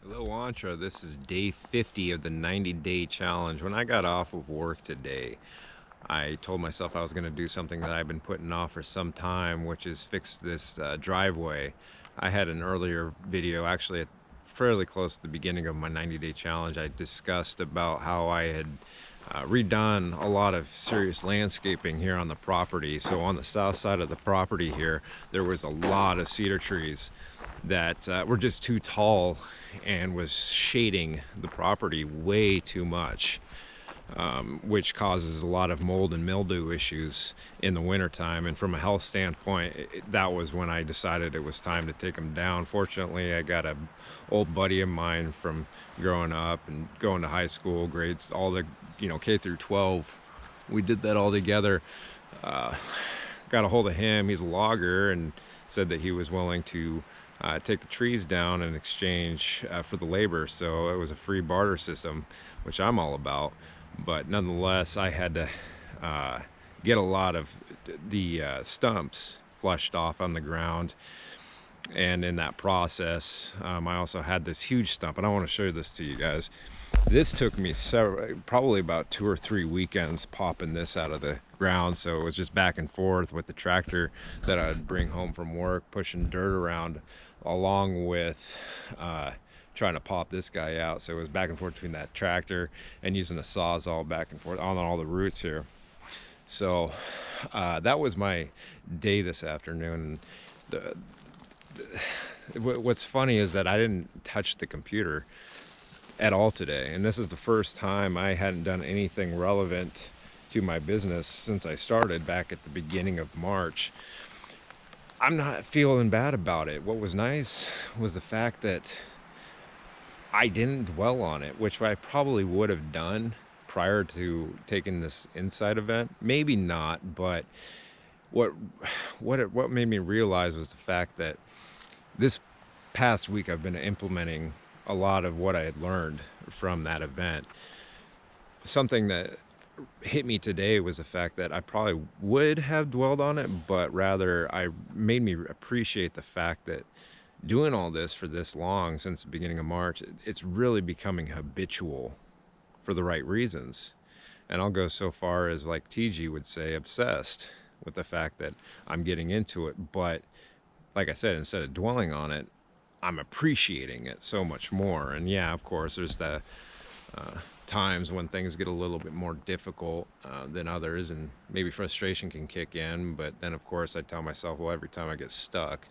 Hello, Antra. This is day 50 of the 90-day challenge. When I got off of work today, I told myself I was going to do something that I've been putting off for some time, which is fix this driveway. I had an earlier video, actually fairly close to the beginning of my 90-day challenge. I discussed about how I had redone a lot of serious landscaping here on the property. So on the south side of the property here, there was a lot of cedar trees that were just too tall and was shading the property way too much, which causes a lot of mold and mildew issues in the wintertime. And from a health standpoint, that was when I decided it was time to take them down. Fortunately, I got an old buddy of mine from growing up and going to high school, grades all the K through 12. We did that all together. Got a hold of him. He's a logger, and said that he was willing to take the trees down in exchange for the labor. So it was a free barter system, which I'm all about. But nonetheless, I had to get a lot of the stumps flushed off on the ground. And in that process, I also had this huge stump, and I want to show this to you guys. This took me probably about 2 or 3 weekends popping this out of the ground. So it was just back and forth with the tractor that I'd bring home from work, pushing dirt around, along with trying to pop this guy out. So it was back and forth between that tractor and using a sawzall back and forth on all the roots here. So that was my day this afternoon. What's funny is that I didn't touch the computer at all today, and this is the first time I hadn't done anything relevant to my business since I started back at the beginning of March. I'm not feeling bad about it. What was nice was the fact that I didn't dwell on it, which I probably would have done prior to taking this inside event. Maybe not, but what made me realize was the fact that this past week I've been implementing a lot of what I had learned from that event. Something that hit me today was the fact that I probably would have dwelled on it, but rather I made me appreciate the fact that doing all this for this long, since the beginning of March, it's really becoming habitual for the right reasons. And I'll go so far as, like TG would say, obsessed with the fact that I'm getting into it. But like I said, instead of dwelling on it, I'm appreciating it so much more. And yeah, of course, there's the times when things get a little bit more difficult than others, and maybe frustration can kick in. But then, of course, I tell myself, well, every time I get stuck,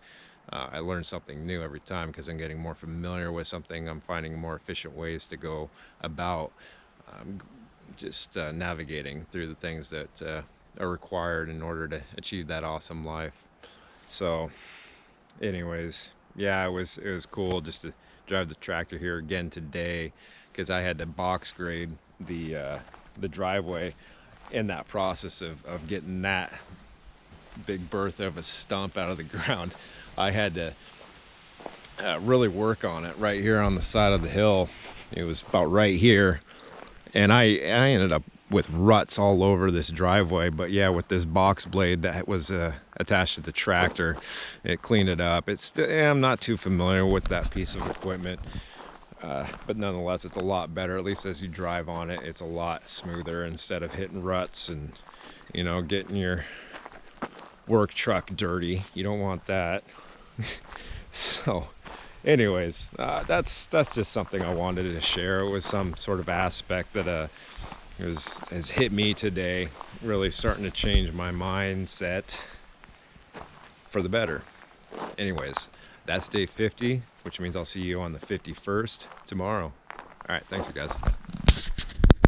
I learn something new every time, because I'm getting more familiar with something. I'm finding more efficient ways to go about just navigating through the things that are required in order to achieve that awesome life. So anyways, yeah, it was cool just to drive the tractor here again today, because I had to box grade the driveway. In that process of getting that big berth of a stump out of the ground, I had to really work on it right here on the side of the hill. It was about right here, and I ended up with ruts all over this driveway. But yeah, with this box blade that was attached to the tractor, it cleaned it up. I'm not too familiar with that piece of equipment, but nonetheless, it's a lot better. At least as you drive on it, it's a lot smoother, instead of hitting ruts and getting your work truck dirty. You don't want that. So anyways, that's just something I wanted to share. It was some sort of aspect that has hit me today, really starting to change my mindset for the better. Anyways, that's day 50, which means I'll see you on the 51st tomorrow. All right, thanks, you guys.